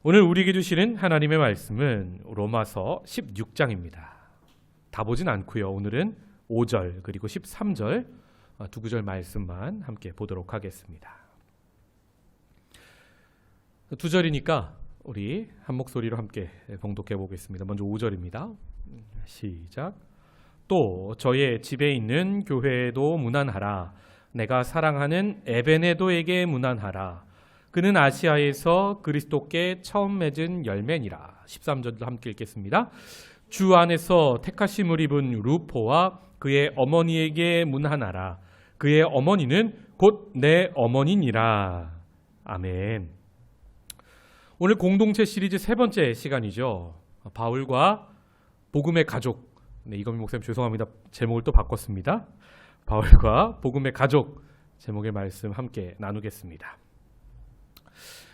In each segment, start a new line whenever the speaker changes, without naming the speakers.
오늘 우리에게 주시는 하나님의 말씀은 로마서 16장입니다. 다 보진 않고요. 오늘은 5절 그리고 13절 두 구절 말씀만 함께 보도록 하겠습니다. 두 절이니까 우리 한 목소리로 함께 봉독해 보겠습니다. 먼저 5절입니다. 시작. 또 저의 집에 있는 교회에도 문안하라. 내가 사랑하는 에베네도에게 문안하라. 그는 아시아에서 그리스도께 처음 맺은 열매니라. 13절도 함께 읽겠습니다. 주 안에서 택하심을 입은 루포와 그의 어머니에게 문안하라. 그의 어머니는 곧 내 어머니니라. 아멘. 오늘 공동체 시리즈 세 번째 시간이죠. 바울과 복음의 가족. 네, 이건민 목사님 죄송합니다. 제목을 또 바꿨습니다. 바울과 복음의 가족 제목의 말씀 함께 나누겠습니다.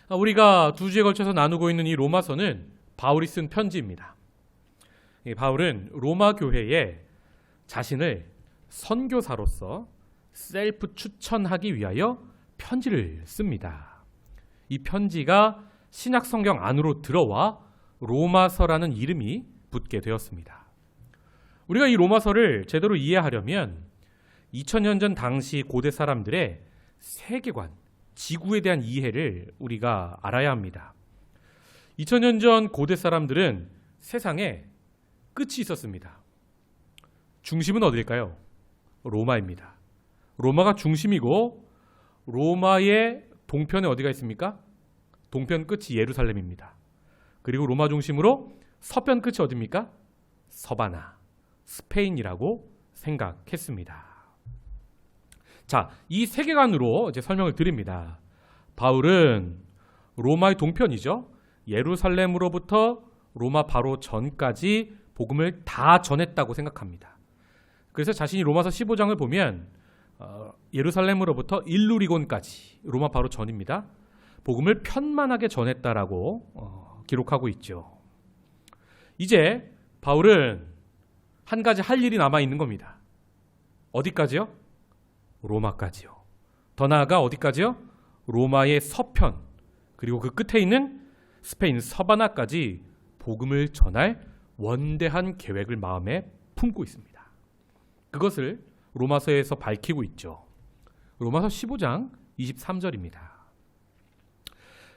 우리가 두 주에 걸쳐서 나누고 있는 이 로마서는 바울이 쓴 편지입니다. 바울은 로마 교회에 자신을 선교사로서 셀프 추천하기 위하여 편지를 씁니다. 이 편지가 신약 성경 안으로 들어와 로마서라는 이름이 붙게 되었습니다. 우리가 이 로마서를 제대로 이해하려면 2000년 전 당시 고대 사람들의 세계관, 지구에 대한 이해를 우리가 알아야 합니다. 2000년 전 고대 사람들은 세상에 끝이 있었습니다. 중심은 어디일까요? 로마입니다. 로마가 중심이고 로마의 동편에 어디가 있습니까? 동편 끝이 예루살렘입니다. 그리고 로마 중심으로 서편 끝이 어디입니까? 서바나, 스페인이라고 생각했습니다. 자, 이 세계관으로 이제 설명을 드립니다. 바울은 로마의 동편이죠. 예루살렘으로부터 로마 바로 전까지 복음을 다 전했다고 생각합니다. 그래서 자신이 로마서 15장을 보면 예루살렘으로부터 일루리곤까지 로마 바로 전입니다. 복음을 편만하게 전했다라고 기록하고 있죠. 이제 바울은 한 가지 할 일이 남아 있는 겁니다. 어디까지요? 로마까지요. 더 나아가 어디까지요? 로마의 서편 그리고 그 끝에 있는 스페인 서바나까지 복음을 전할 원대한 계획을 마음에 품고 있습니다. 그것을 로마서에서 밝히고 있죠. 로마서 15장 23절입니다.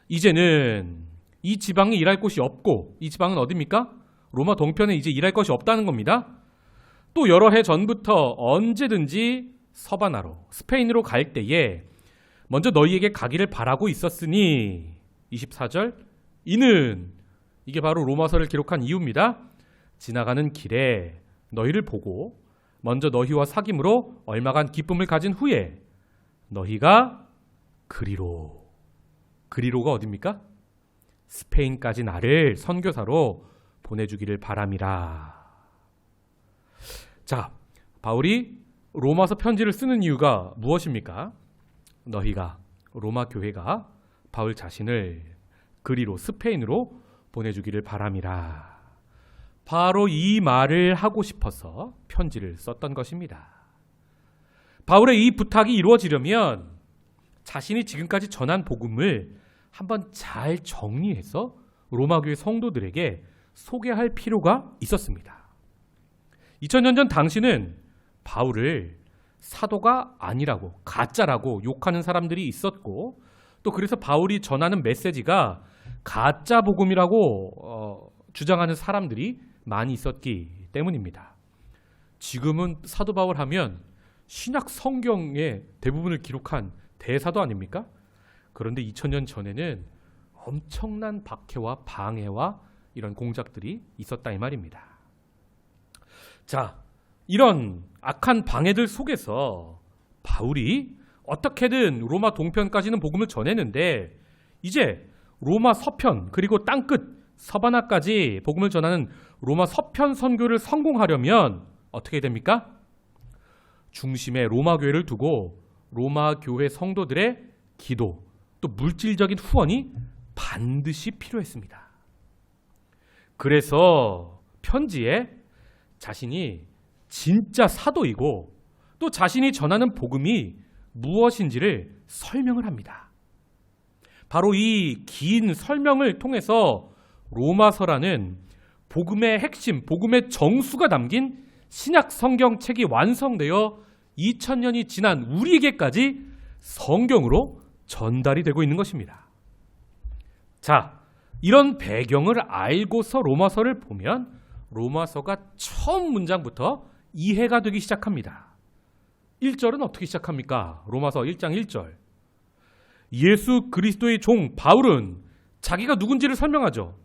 이제는 이 지방에 일할 곳이 없고, 이 지방은 어디입니까? 로마 동편에 이제 일할 것이 없다는 겁니다. 또 여러 해 전부터 언제든지 서바나로, 스페인으로 갈 때에 먼저 너희에게 가기를 바라고 있었으니 24절 이는 이게 바로 로마서를 기록한 이유입니다. 지나가는 길에 너희를 보고 먼저 너희와 사귐으로 얼마간 기쁨을 가진 후에 너희가 그리로가 어디입니까? 스페인까지 나를 선교사로 보내주기를 바람이라. 자, 바울이 로마서 편지를 쓰는 이유가 무엇입니까? 너희가, 로마 교회가 바울 자신을 그리로, 스페인으로 보내주기를 바람이라. 바로 이 말을 하고 싶어서 편지를 썼던 것입니다. 바울의 이 부탁이 이루어지려면 자신이 지금까지 전한 복음을 한번 잘 정리해서 로마 교회 성도들에게 소개할 필요가 있었습니다. 2000년 전 당시는 바울을 사도가 아니라고, 가짜라고 욕하는 사람들이 있었고, 또 그래서 바울이 전하는 메시지가 가짜 복음이라고 주장하는 사람들이 많이 있었기 때문입니다. 지금은 사도 바울 하면 신약 성경의 대부분을 기록한 대사도 아닙니까? 그런데 2000년 전에는 엄청난 박해와 방해와 이런 공작들이 있었다 이 말입니다. 자, 이런 악한 방해들 속에서 바울이 어떻게든 로마 동편까지는 복음을 전했는데 이제 로마 서편 그리고 땅끝 서바나까지 복음을 전하는 로마 서편 선교를 성공하려면 어떻게 됩니까? 중심에 로마 교회를 두고 로마 교회 성도들의 기도 또 물질적인 후원이 반드시 필요했습니다. 그래서 편지에 자신이 진짜 사도이고 또 자신이 전하는 복음이 무엇인지를 설명을 합니다. 바로 이 긴 설명을 통해서 로마서라는 복음의 핵심, 복음의 정수가 담긴 신약 성경책이 완성되어 2000년이 지난 우리에게까지 성경으로 전달이 되고 있는 것입니다. 자, 이런 배경을 알고서 로마서를 보면 로마서가 처음 문장부터 이해가 되기 시작합니다. 1절은 어떻게 시작합니까? 로마서 1장 1절. 예수 그리스도의 종 바울은 자기가 누군지를 설명하죠.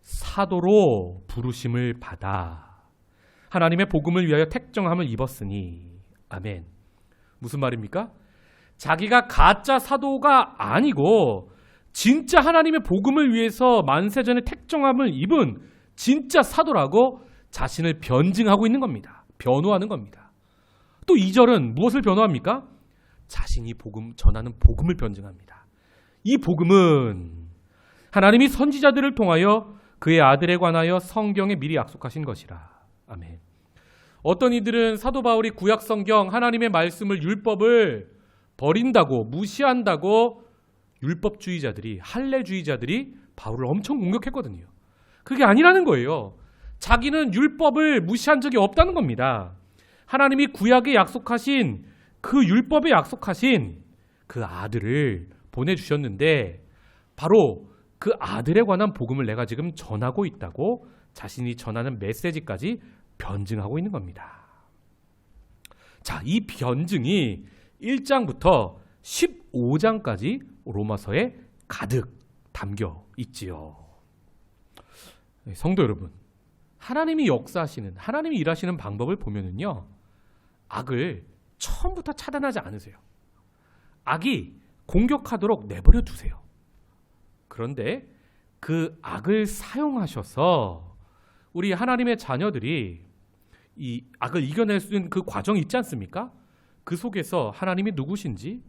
사도로 부르심을 받아 하나님의 복음을 위하여 택정함을 입었으니. 아멘. 무슨 말입니까? 자기가 가짜 사도가 아니고 진짜 하나님의 복음을 위해서 만세전에 택정함을 입은 진짜 사도라고 자신을 변증하고 있는 겁니다. 변호하는 겁니다. 또 2절은 무엇을 변호합니까? 자신이 전하는 복음을 변증합니다. 이 복음은 하나님이 선지자들을 통하여 그의 아들에 관하여 성경에 미리 약속하신 것이라. 아멘. 어떤 이들은 사도 바울이 구약 성경 하나님의 말씀을 율법을 버린다고 무시한다고 율법주의자들이 할례주의자들이 바울을 엄청 공격했거든요. 그게 아니라는 거예요. 자기는 율법을 무시한 적이 없다는 겁니다. 하나님이 구약에 약속하신 그 율법에 약속하신 그 아들을 보내주셨는데 바로 그 아들에 관한 복음을 내가 지금 전하고 있다고 자신이 전하는 메시지까지 변증하고 있는 겁니다. 자, 이 변증이 1장부터 15장까지 로마서에 가득 담겨 있지요. 성도 여러분, 하나님이 역사하시는, 하나님이 일하시는 방법을 보면은요, 악을 처음부터 차단하지 않으세요. 악이 공격하도록 내버려 두세요. 그런데 그 악을 사용하셔서 우리 하나님의 자녀들이 이 악을 이겨낼 수 있는 그 과정이 있지 않습니까? 그 속에서 하나님이 누구신지,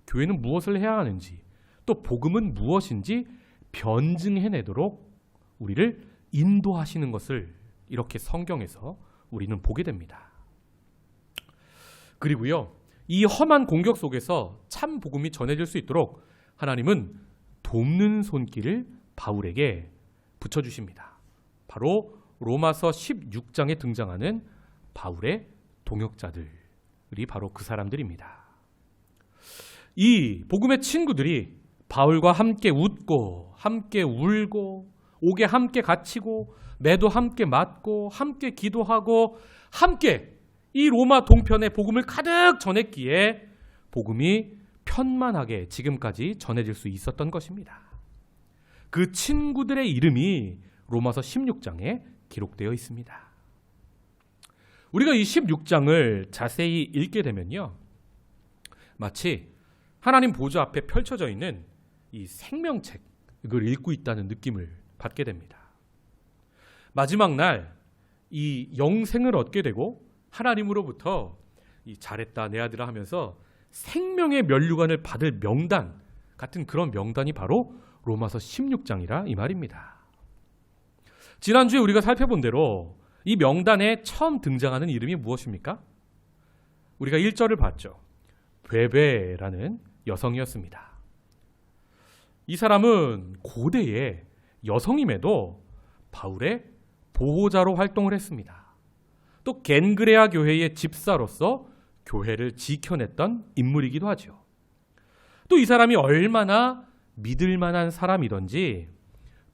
교회는 무엇을 해야 하는지, 또 복음은 무엇인지 변증해내도록 우리를 인도하시는 것을 이렇게 성경에서 우리는 보게 됩니다. 그리고요, 이 험한 공격 속에서 참 복음이 전해질 수 있도록 하나님은 돕는 손길을 바울에게 붙여주십니다. 바로 로마서 16장에 등장하는 바울의 동역자들이 바로 그 사람들입니다. 이 복음의 친구들이 바울과 함께 웃고 함께 울고 옥에 함께 갇히고 매도 함께 맞고 함께 기도하고 함께 이 로마 동편에 복음을 가득 전했기에 복음이 편만하게 지금까지 전해질 수 있었던 것입니다. 그 친구들의 이름이 로마서 16장에 기록되어 있습니다. 우리가 이 16장을 자세히 읽게 되면요, 마치 하나님 보좌 앞에 펼쳐져 있는 이 생명책을 읽고 있다는 느낌을 받게 됩니다. 마지막 날 이 영생을 얻게 되고 하나님으로부터 이 잘했다 내 아들아 하면서 생명의 면류관을 받을 명단 같은 그런 명단이 바로 로마서 16장이라 이 말입니다. 지난주에 우리가 살펴본 대로 이 명단에 처음 등장하는 이름이 무엇입니까? 우리가 1절을 봤죠. 베베라는 여성이었습니다. 이 사람은 고대의 여성임에도 바울의 보호자로 활동을 했습니다. 또 겐그레아 교회의 집사로서 교회를 지켜냈던 인물이기도 하죠. 또 이 사람이 얼마나 믿을 만한 사람이던지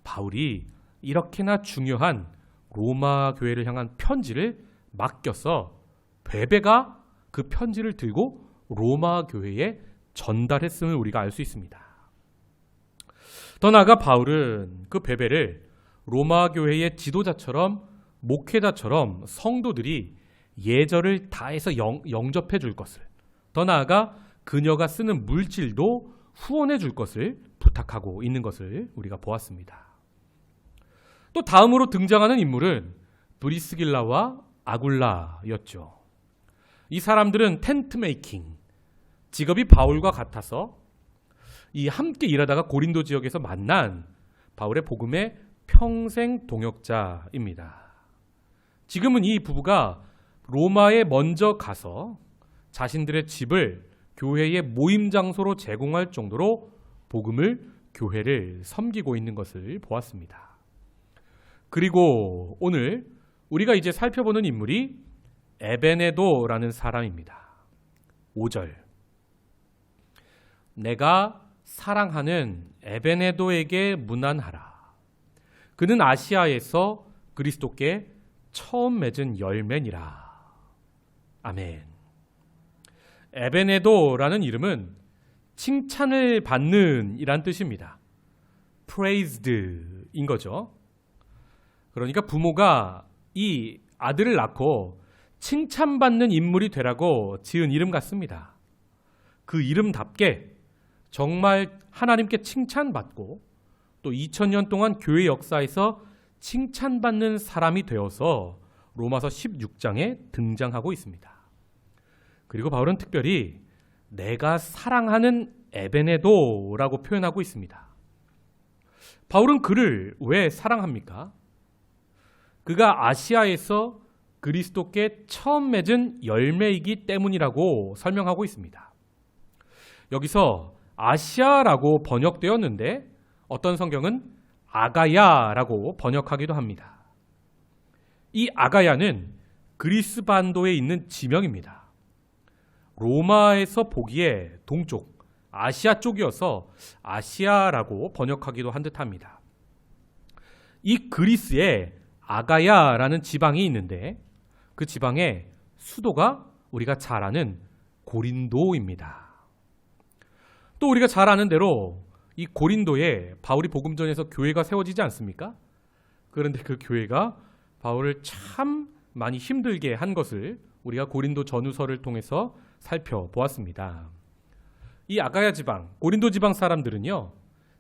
바울이 이렇게나 중요한 로마 교회를 향한 편지를 맡겨서 베베가 그 편지를 들고 로마 교회에 전달했음을 우리가 알 수 있습니다. 더 나아가 바울은 그 베베를 로마 교회의 지도자처럼 목회자처럼 성도들이 예절을 다해서 영접해 줄 것을, 더 나아가 그녀가 쓰는 물질도 후원해 줄 것을 부탁하고 있는 것을 우리가 보았습니다. 또 다음으로 등장하는 인물은 브리스길라와 아굴라였죠. 이 사람들은 텐트 메이킹, 직업이 바울과 같아서 이 함께 일하다가 고린도 지역에서 만난 바울의 복음의 평생 동역자입니다. 지금은 이 부부가 로마에 먼저 가서 자신들의 집을 교회의 모임 장소로 제공할 정도로 복음을, 교회를 섬기고 있는 것을 보았습니다. 그리고 오늘 우리가 이제 살펴보는 인물이 에베네도라는 사람입니다. 5절. 내가 사랑하는 에베네도에게 문안하라. 그는 아시아에서 그리스도께 처음 맺은 열매니라. 아멘. 에베네도라는 이름은 칭찬을 받는 이란 뜻입니다. praised인 거죠. 그러니까 부모가 이 아들을 낳고 칭찬받는 인물이 되라고 지은 이름 같습니다. 그 이름답게 정말 하나님께 칭찬받고 또 2000년 동안 교회 역사에서 칭찬받는 사람이 되어서 로마서 16장에 등장하고 있습니다. 그리고 바울은 특별히 내가 사랑하는 에베네도라고 표현하고 있습니다. 바울은 그를 왜 사랑합니까? 그가 아시아에서 그리스도께 처음 맺은 열매이기 때문이라고 설명하고 있습니다. 여기서 아시아라고 번역되었는데 어떤 성경은 아가야라고 번역하기도 합니다. 이 아가야는 그리스 반도에 있는 지명입니다. 로마에서 보기에 동쪽, 아시아 쪽이어서 아시아라고 번역하기도 한 듯합니다. 이 그리스에 아가야라는 지방이 있는데 그 지방의 수도가 우리가 잘 아는 고린도입니다. 또 우리가 잘 아는 대로 이 고린도에 바울이 복음전에서 교회가 세워지지 않습니까? 그런데 그 교회가 바울을 참 많이 힘들게 한 것을 우리가 고린도 전후서를 통해서 살펴보았습니다. 이 아가야 지방, 고린도 지방 사람들은요,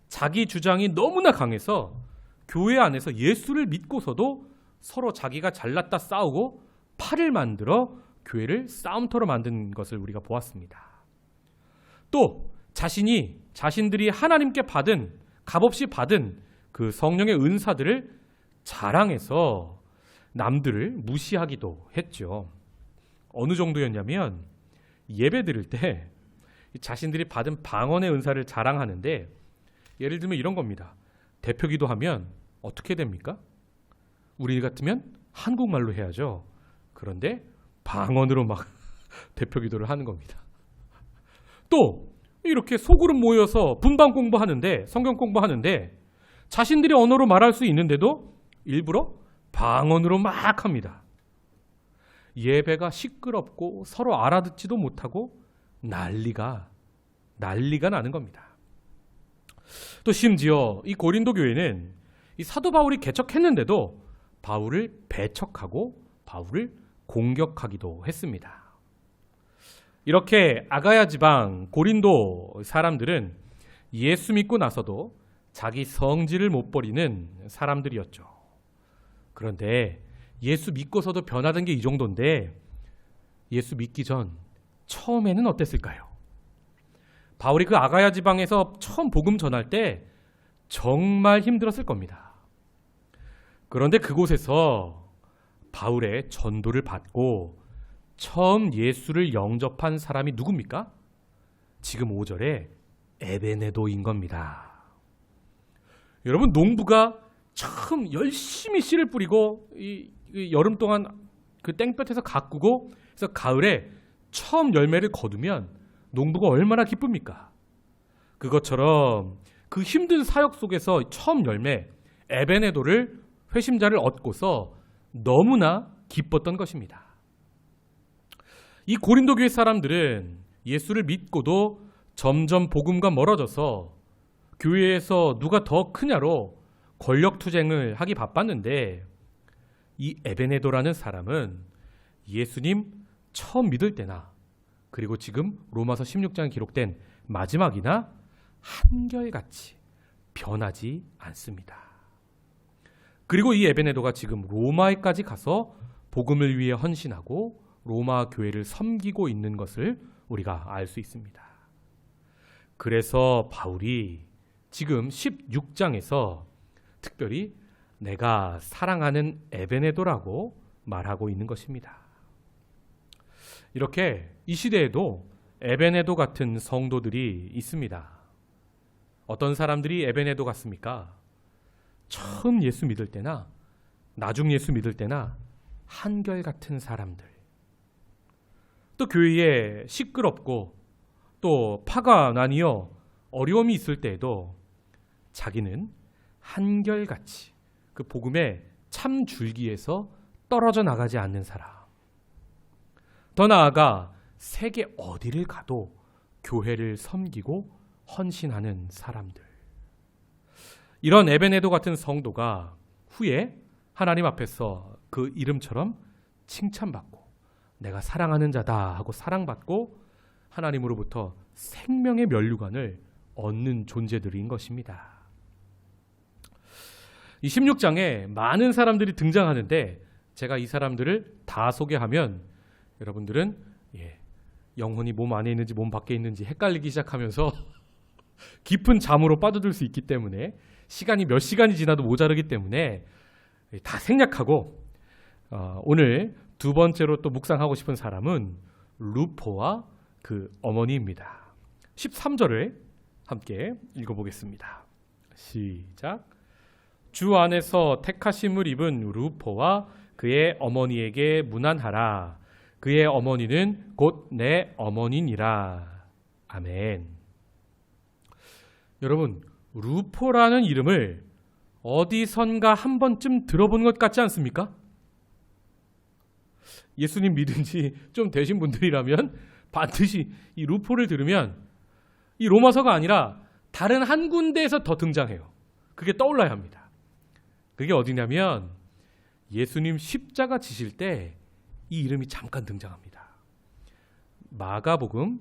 자기 주장이 너무나 강해서 교회 안에서 예수를 믿고서도 서로 자기가 잘났다 싸우고 팔을 만들어 교회를 싸움터로 만든 것을 우리가 보았습니다. 또 자신들이 하나님께 받은, 값없이 받은 그 성령의 은사들을 자랑해서 남들을 무시하기도 했죠. 어느 정도였냐면 예배 드릴 때 자신들이 받은 방언의 은사를 자랑하는데 예를 들면 이런 겁니다. 대표기도 하면 어떻게 됩니까? 우리 같으면 한국말로 해야죠. 그런데 방언으로 막 대표기도를 하는 겁니다. 또 이렇게 소그룹 모여서 분방 공부하는데, 성경 공부하는데 자신들이 언어로 말할 수 있는데도 일부러 방언으로 막 합니다. 예배가 시끄럽고 서로 알아듣지도 못하고 난리가 나는 겁니다. 또 심지어 이 고린도 교회는 이 사도 바울이 개척했는데도 바울을 배척하고 바울을 공격하기도 했습니다. 이렇게 아가야 지방 고린도 사람들은 예수 믿고 나서도 자기 성질을 못 버리는 사람들이었죠. 그런데 예수 믿고서도 변하던 게 이 정도인데 예수 믿기 전 처음에는 어땠을까요? 바울이 그 아가야 지방에서 처음 복음 전할 때 정말 힘들었을 겁니다. 그런데 그곳에서 바울의 전도를 받고 처음 예수를 영접한 사람이 누굽니까? 지금 5절에 에베네도인 겁니다. 여러분, 농부가 참 열심히 씨를 뿌리고 이 여름 동안 그 땡볕에서 가꾸고 그래서 가을에 처음 열매를 거두면 농부가 얼마나 기쁩니까? 그것처럼 그 힘든 사역 속에서 처음 열매 에베네도를 회심자를 얻고서 너무나 기뻤던 것입니다. 이 고린도 교회 사람들은 예수를 믿고도 점점 복음과 멀어져서 교회에서 누가 더 크냐로 권력 투쟁을 하기 바빴는데 이 에베네도라는 사람은 예수님 처음 믿을 때나 그리고 지금 로마서 16장에 기록된 마지막이나 한결같이 변하지 않습니다. 그리고 이 에베네도가 지금 로마에까지 가서 복음을 위해 헌신하고 로마 교회를 섬기고 있는 것을 우리가 알 수 있습니다. 그래서 바울이 지금 16장에서 특별히 내가 사랑하는 에베네도라고 말하고 있는 것입니다. 이렇게 이 시대에도 에베네도 같은 성도들이 있습니다. 어떤 사람들이 에베네도 같습니까? 처음 예수 믿을 때나 나중 예수 믿을 때나 한결같은 사람들. 또 교회에 시끄럽고 또 파가 나뉘어 어려움이 있을 때에도 자기는 한결같이 그 복음의 참 줄기에서 떨어져 나가지 않는 사람. 더 나아가 세계 어디를 가도 교회를 섬기고 헌신하는 사람들. 이런 에베네도 같은 성도가 후에 하나님 앞에서 그 이름처럼 칭찬받고 내가 사랑하는 자다 하고 사랑받고 하나님으로부터 생명의 면류관을 얻는 존재들인 것입니다. 이 16장에 많은 사람들이 등장하는데 제가 이 사람들을 다 소개하면 여러분들은 영혼이 몸 안에 있는지 몸 밖에 있는지 헷갈리기 시작하면서 깊은 잠으로 빠져들 수 있기 때문에 시간이 몇 시간이 지나도 모자르기 때문에 다 생략하고 오늘 두 번째로 또 묵상하고 싶은 사람은 루포와 그 어머니입니다. 13절을 함께 읽어보겠습니다. 시작. 주 안에서 택하심을 입은 루포와 그의 어머니에게 문안하라. 그의 어머니는 곧 내 어머니니라. 아멘. 여러분, 루포라는 이름을 어디선가 한 번쯤 들어본 것 같지 않습니까? 예수님 믿은 지 좀 되신 분들이라면 반드시 이 루포를 들으면 이 로마서가 아니라 다른 한 군데에서 더 등장해요. 그게 떠올라야 합니다. 그게 어디냐면 예수님 십자가 지실 때 이 이름이 잠깐 등장합니다. 마가복음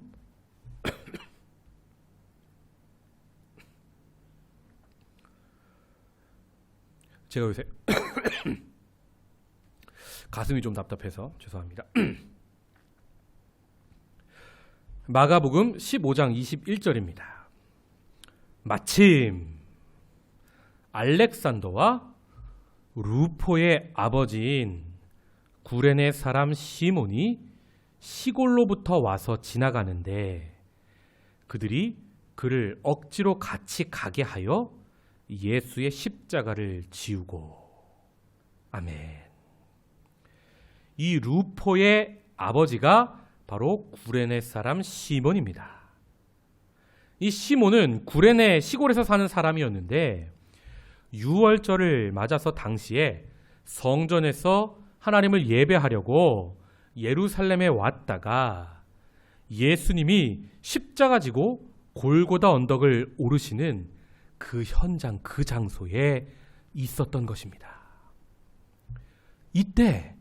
제가 요새 가슴이 좀 답답해서 죄송합니다. 마가복음 15장 21절입니다. 마침 알렉산더와 루포의 아버지인 구레네 사람 시몬이 시골로부터 와서 지나가는데 그들이 그를 억지로 같이 가게 하여 예수의 십자가를 지우고. 아멘. 이 루포의 아버지가 바로 구레네 사람 시몬입니다. 이 시몬은 구레네 시골에서 사는 사람이었는데 유월절을 맞아서 당시에 성전에서 하나님을 예배하려고 예루살렘에 왔다가 예수님이 십자가 지고 골고다 언덕을 오르시는 그 현장, 그 장소에 있었던 것입니다. 이때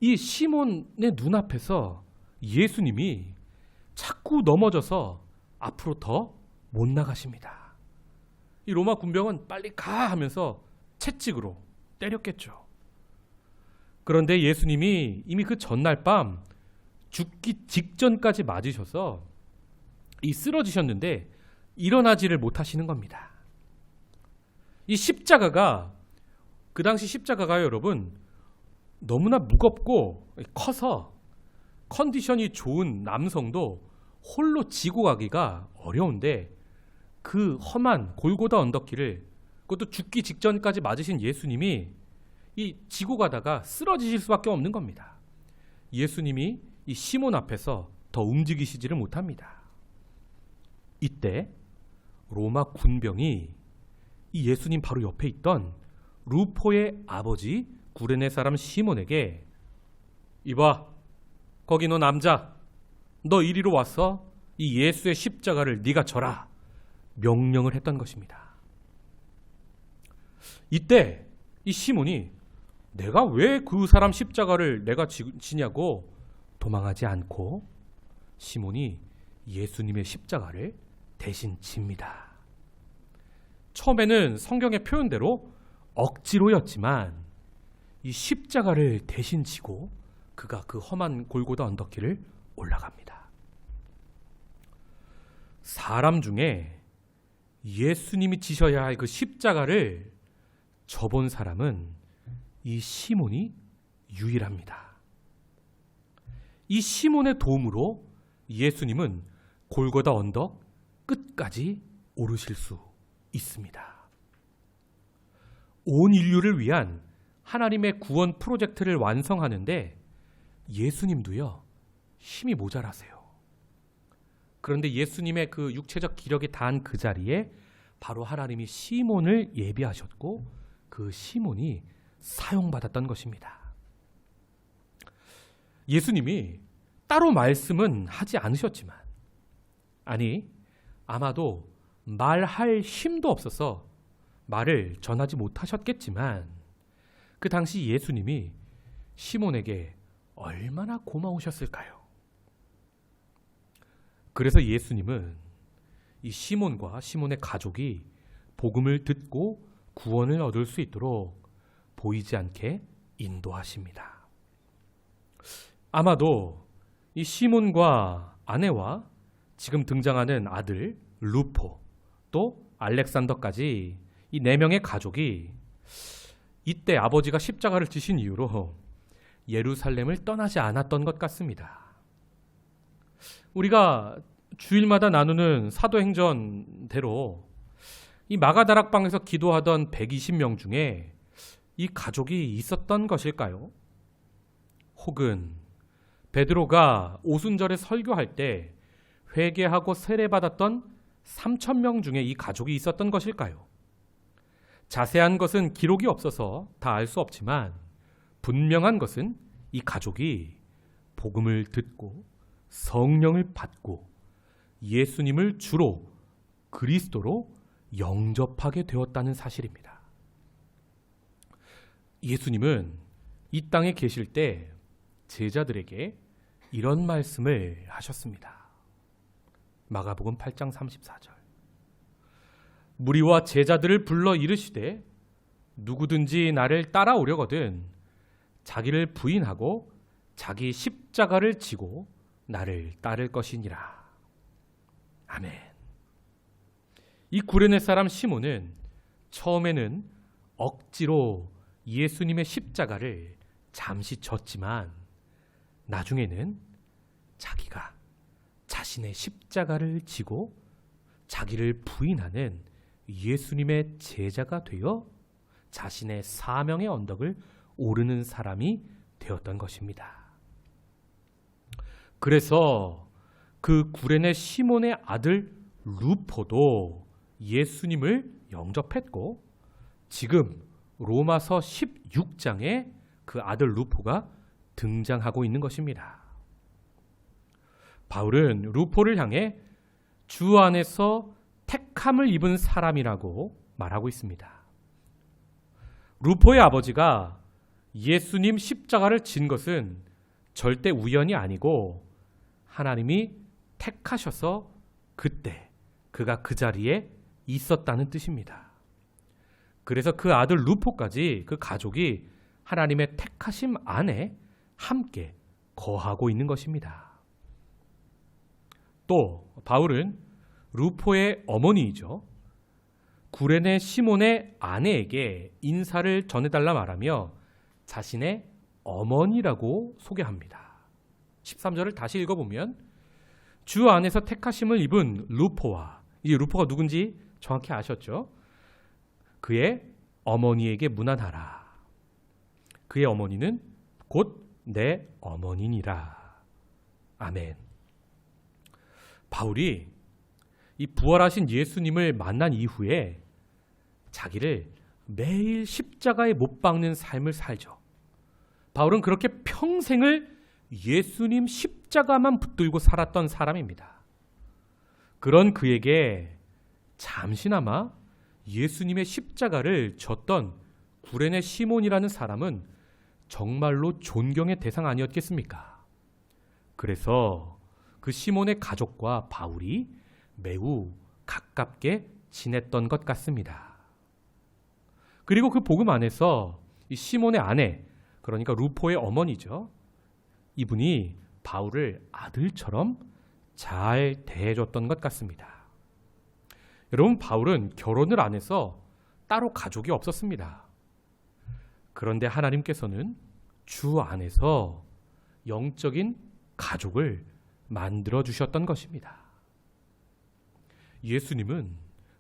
이 시몬의 눈앞에서 예수님이 자꾸 넘어져서 앞으로 더 못 나가십니다. 이 로마 군병은 빨리 가 하면서 채찍으로 때렸겠죠. 그런데 예수님이 이미 그 전날 밤 죽기 직전까지 맞으셔서 쓰러지셨는데 일어나지를 못하시는 겁니다. 이 십자가가 그 당시 십자가가 여러분 너무나 무겁고 커서 컨디션이 좋은 남성도 홀로 지고 가기가 어려운데 그 험한 골고다 언덕길을 그것도 죽기 직전까지 맞으신 예수님이 지고 가다가 쓰러지실 수밖에 없는 겁니다. 예수님이 이 시몬 앞에서 더 움직이시지를 못합니다. 이때 로마 군병이 이 예수님 바로 옆에 있던 루포의 아버지 구레네 사람 시몬에게 이봐, 거기 너 남자, 너 이리로 와서 이 예수의 십자가를 네가 져라 명령을 했던 것입니다. 이때 이 시몬이 내가 왜 그 사람 십자가를 내가 지냐고 도망하지 않고 시몬이 예수님의 십자가를 대신 집니다. 처음에는 성경의 표현대로 억지로였지만 이 십자가를 대신 지고 그가 그 험한 골고다 언덕길을 올라갑니다. 사람 중에 예수님이 지셔야 할 그 십자가를 져본 사람은 이 시몬이 유일합니다. 이 시몬의 도움으로 예수님은 골고다 언덕 끝까지 오르실 수 있습니다. 온 인류를 위한 하나님의 구원 프로젝트를 완성하는데 예수님도요, 힘이 모자라세요. 그런데 예수님의 그 육체적 기력이 다한 그 자리에 바로 하나님이 시몬을 예비하셨고 그 시몬이 사용받았던 것입니다. 예수님이 따로 말씀은 하지 않으셨지만, 아니, 아마도 말할 힘도 없어서 말을 전하지 못하셨겠지만, 그 당시 예수님이 시몬에게 얼마나 고마우셨을까요? 그래서 예수님은 이 시몬과 시몬의 가족이 복음을 듣고 구원을 얻을 수 있도록 보이지 않게 인도하십니다. 아마도 이 시몬과 아내와 지금 등장하는 아들 루포, 또 알렉산더까지 이 4명의 가족이 이때 아버지가 십자가를 지신 이후로 예루살렘을 떠나지 않았던 것 같습니다. 우리가 주일마다 나누는 사도행전대로 이 마가다락방에서 기도하던 120명 중에 이 가족이 있었던 것일까요? 혹은 베드로가 오순절에 설교할 때 회개하고 세례받았던 3,000명 중에 이 가족이 있었던 것일까요? 자세한 것은 기록이 없어서 다 알 수 없지만 분명한 것은 이 가족이 복음을 듣고 성령을 받고 예수님을 주로 그리스도로 영접하게 되었다는 사실입니다. 예수님은 이 땅에 계실 때 제자들에게 이런 말씀을 하셨습니다. 마가복음 8장 34절. 무리와 제자들을 불러 이르시되 누구든지 나를 따라오려거든 자기를 부인하고 자기 십자가를 지고 나를 따를 것이니라. 아멘. 이 구레네 사람 시몬은 처음에는 억지로 예수님의 십자가를 잠시 졌지만 나중에는 자기가 자신의 십자가를 지고 자기를 부인하는 예수님의 제자가 되어 자신의 사명의 언덕을 오르는 사람이 되었던 것입니다. 그래서 그 구레네 시몬의 아들 루포도 예수님을 영접했고 지금 로마서 16장에 그 아들 루포가 등장하고 있는 것입니다. 바울은 루포를 향해 주 안에서 택함을 입은 사람이라고 말하고 있습니다. 루포의 아버지가 예수님 십자가를 진 것은 절대 우연이 아니고 하나님이 택하셔서 그때 그가 그 자리에 있었다는 뜻입니다. 그래서 그 아들 루포까지 그 가족이 하나님의 택하심 안에 함께 거하고 있는 것입니다. 또 바울은 루포의 어머니이죠. 구레네 시몬의 아내에게 인사를 전해달라 말하며 자신의 어머니라고 소개합니다. 13절을 다시 읽어보면 주 안에서 택하심을 입은 루포와, 이 루포가 누군지 정확히 아셨죠? 그의 어머니에게 문안하라. 그의 어머니는 곧 내 어머니니라. 아멘. 바울이 이 부활하신 예수님을 만난 이후에 자기를 매일 십자가에 못 박는 삶을 살죠. 바울은 그렇게 평생을 예수님 십자가만 붙들고 살았던 사람입니다. 그런 그에게 잠시나마 예수님의 십자가를 졌던 구레네 시몬이라는 사람은 정말로 존경의 대상 아니었겠습니까? 그래서 그 시몬의 가족과 바울이 매우 가깝게 지냈던 것 같습니다. 그리고 그 복음 안에서 이 시몬의 아내, 그러니까 루포의 어머니죠. 이분이 바울을 아들처럼 잘 대해줬던 것 같습니다. 여러분, 바울은 결혼을 안 해서 따로 가족이 없었습니다. 그런데 하나님께서는 주 안에서 영적인 가족을 만들어 주셨던 것입니다. 예수님은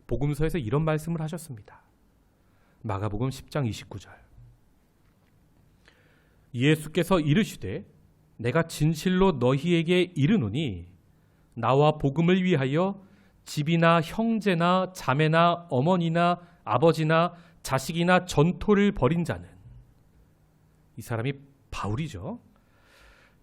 복음서에서 이런 말씀을 하셨습니다. 마가복음 10장 29절. 예수께서 이르시되 내가 진실로 너희에게 이르노니 나와 복음을 위하여 집이나 형제나 자매나 어머니나 아버지나 자식이나 전토를 벌인 자는, 이 사람이 바울이죠.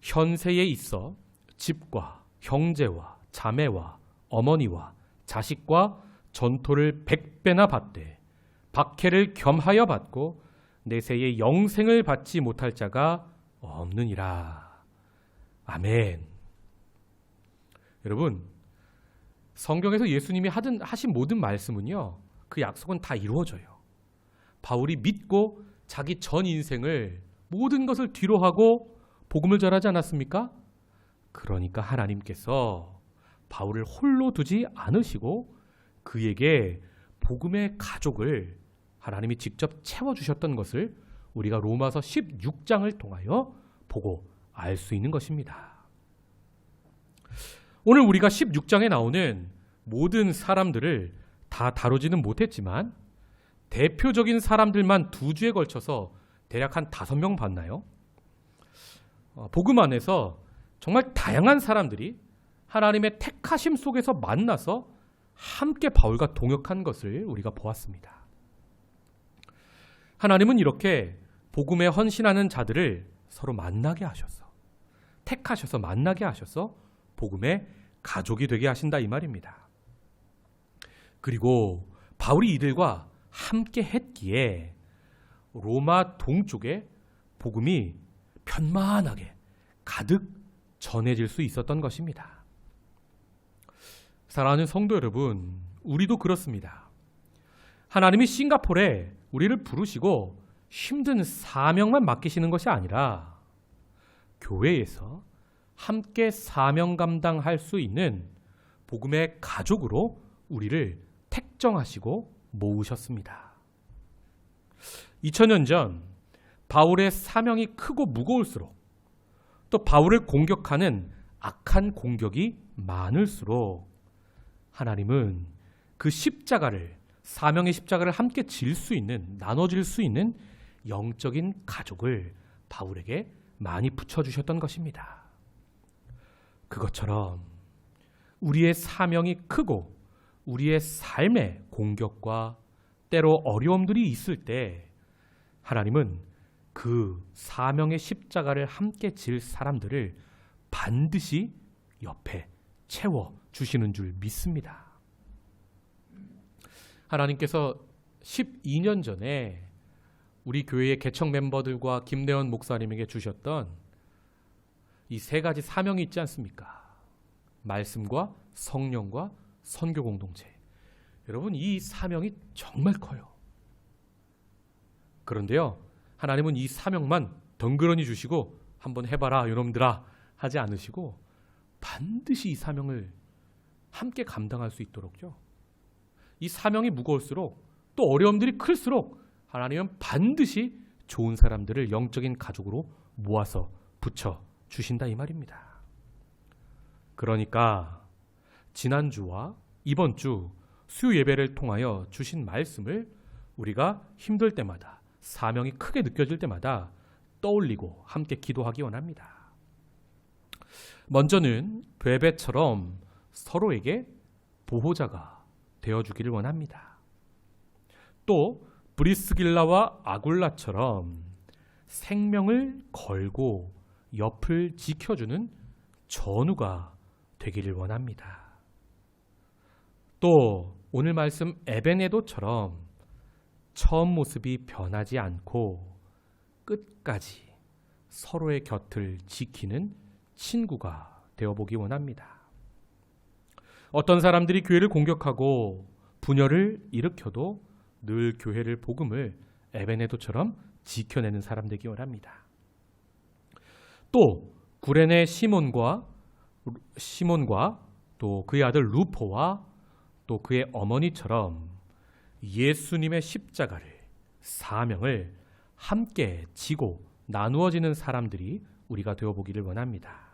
현세에 있어 집과 형제와 자매와 어머니와 자식과 전토를 100배나 받되 박해를 겸하여 받고 내세의 영생을 받지 못할 자가 없느니라. 아멘. 여러분, 성경에서 예수님이 하신 모든 말씀은요, 그 약속은 다 이루어져요. 바울이 믿고 자기 전 인생을, 모든 것을 뒤로 하고 복음을 전하지 않았습니까? 그러니까 하나님께서 바울을 홀로 두지 않으시고 그에게 복음의 가족을 하나님이 직접 채워주셨던 것을 우리가 로마서 16장을 통하여 보고 알 수 있는 것입니다. 오늘 우리가 16장에 나오는 모든 사람들을 다 다루지는 못했지만 대표적인 사람들만 2주에 걸쳐서 대략 한 5명 봤나요? 복음 안에서 정말 다양한 사람들이 하나님의 택하심 속에서 만나서 함께 바울과 동역한 것을 우리가 보았습니다. 하나님은 이렇게 복음에 헌신하는 자들을 서로 만나게 하셔서, 택하셔서 만나게 하셔서 복음의 가족이 되게 하신다, 이 말입니다. 그리고 바울이 이들과 함께 했기에 로마 동쪽에 복음이 편만하게 가득 전해질 수 있었던 것입니다. 사랑하는 성도 여러분, 우리도 그렇습니다. 하나님이 싱가포르에 우리를 부르시고 힘든 사명만 맡기시는 것이 아니라 교회에서 함께 사명 감당할 수 있는 복음의 가족으로 우리를 택정하시고 모으셨습니다. 2000년 전 바울의 사명이 크고 무거울수록, 또 바울을 공격하는 악한 공격이 많을수록 하나님은 그 십자가를, 사명의 십자가를 함께 질 수 있는, 나눠질 수 있는 영적인 가족을 바울에게 많이 붙여주셨던 것입니다. 그것처럼 우리의 사명이 크고 우리의 삶의 공격과 때로 어려움들이 있을 때 하나님은 그 사명의 십자가를 함께 질 사람들을 반드시 옆에 채워주시는 줄 믿습니다. 하나님께서 12년 전에 우리 교회의 개척 멤버들과 김대원 목사님에게 주셨던 이 3가지 사명이 있지 않습니까? 말씀과 성령과 선교 공동체. 여러분, 이 사명이 정말 커요. 그런데요, 하나님은 이 사명만 덩그러니 주시고 한번 해봐라 여러분들아 하지 않으시고 반드시 이 사명을 함께 감당할 수 있도록요, 이 사명이 무거울수록 또 어려움들이 클수록 하나님은 반드시 좋은 사람들을 영적인 가족으로 모아서 붙여 주신다, 이 말입니다. 그러니까 지난주와 이번 주 수요 예배를 통하여 주신 말씀을 우리가 힘들 때마다, 사명이 크게 느껴질 때마다 떠올리고 함께 기도하기 원합니다. 먼저는 베베처럼 서로에게 보호자가 되어주기를 원합니다. 또 브리스길라와 아굴라처럼 생명을 걸고 옆을 지켜주는 전우가 되기를 원합니다. 또 오늘 말씀 에베네도처럼 처음 모습이 변하지 않고 끝까지 서로의 곁을 지키는 친구가 되어보기 원합니다. 어떤 사람들이 교회를 공격하고 분열을 일으켜도 늘 교회를, 복음을 에베네도처럼 지켜내는 사람 되기 원합니다. 또 구레네 시몬과 또 그의 아들 루포와 또 그의 어머니처럼 예수님의 십자가를, 사명을 함께 지고 나누어지는 사람들이 우리가 되어보기를 원합니다.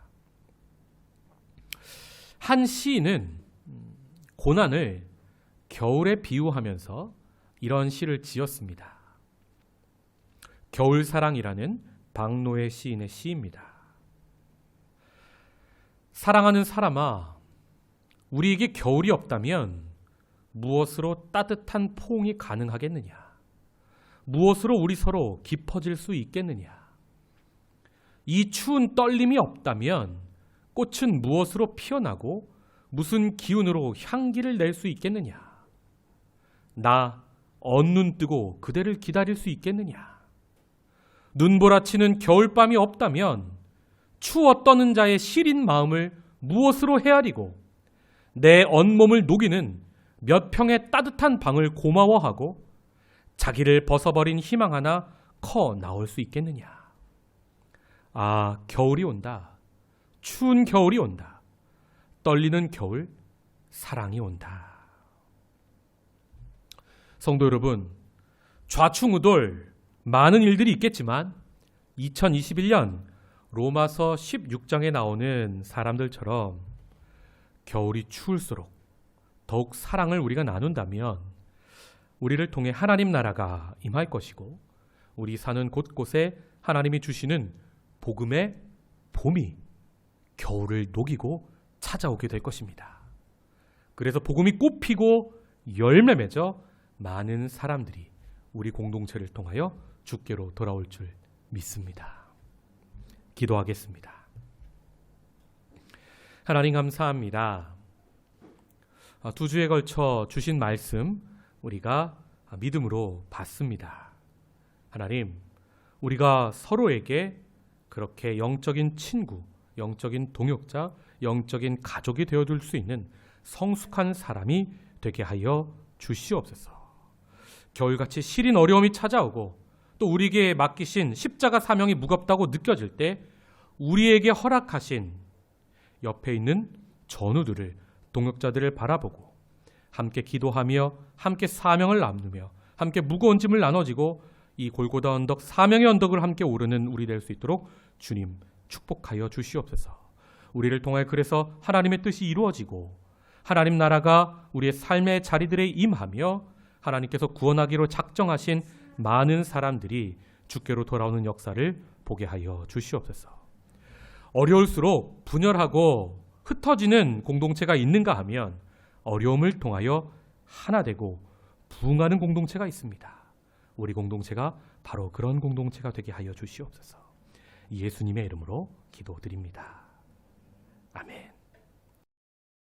한 시인은 고난을 겨울에 비유하면서 이런 시를 지었습니다. 겨울사랑이라는 박노해 시인의 시입니다. 사랑하는 사람아, 우리에게 겨울이 없다면 무엇으로 따뜻한 포옹이 가능하겠느냐? 무엇으로 우리 서로 깊어질 수 있겠느냐? 이 추운 떨림이 없다면 꽃은 무엇으로 피어나고 무슨 기운으로 향기를 낼 수 있겠느냐? 나 언눈 뜨고 그대를 기다릴 수 있겠느냐? 눈보라치는 겨울밤이 없다면 추워 떠는 자의 시린 마음을 무엇으로 헤아리고 내 온몸을 녹이는 몇 평의 따뜻한 방을 고마워하고 자기를 벗어버린 희망 하나 커 나올 수 있겠느냐? 아, 겨울이 온다. 추운 겨울이 온다. 떨리는 겨울, 사랑이 온다. 성도 여러분, 좌충우돌 많은 일들이 있겠지만 2021년 로마서 16장에 나오는 사람들처럼 겨울이 추울수록 더욱 사랑을 우리가 나눈다면 우리를 통해 하나님 나라가 임할 것이고 우리 사는 곳곳에 하나님이 주시는 복음의 봄이 겨울을 녹이고 찾아오게 될 것입니다. 그래서 복음이 꽃피고 열매 맺어 많은 사람들이 우리 공동체를 통하여 주께로 돌아올 줄 믿습니다. 기도하겠습니다. 하나님 감사합니다. 2주에 걸쳐 주신 말씀 우리가 믿음으로 받습니다. 하나님, 우리가 서로에게 그렇게 영적인 친구, 영적인 동역자, 영적인 가족이 되어줄 수 있는 성숙한 사람이 되게 하여 주시옵소서. 겨울같이 시린 어려움이 찾아오고 또 우리에게 맡기신 십자가 사명이 무겁다고 느껴질 때 우리에게 허락하신 옆에 있는 전우들을, 동역자들을 바라보고 함께 기도하며 함께 사명을 나누며 함께 무거운 짐을 나눠지고 이 골고다 언덕, 사명의 언덕을 함께 오르는 우리 될 수 있도록 주님 축복하여 주시옵소서. 우리를 통해 그래서 하나님의 뜻이 이루어지고 하나님 나라가 우리의 삶의 자리들에 임하며 하나님께서 구원하기로 작정하신 많은 사람들이 주께로 돌아오는 역사를 보게 하여 주시옵소서. 어려울수록 분열하고 흩어지는 공동체가 있는가 하면 어려움을 통하여 하나 되고 부흥하는 공동체가 있습니다. 우리 공동체가 바로 그런 공동체가 되게 하여 주시옵소서. 예수님의 이름으로 기도드립니다. 아멘.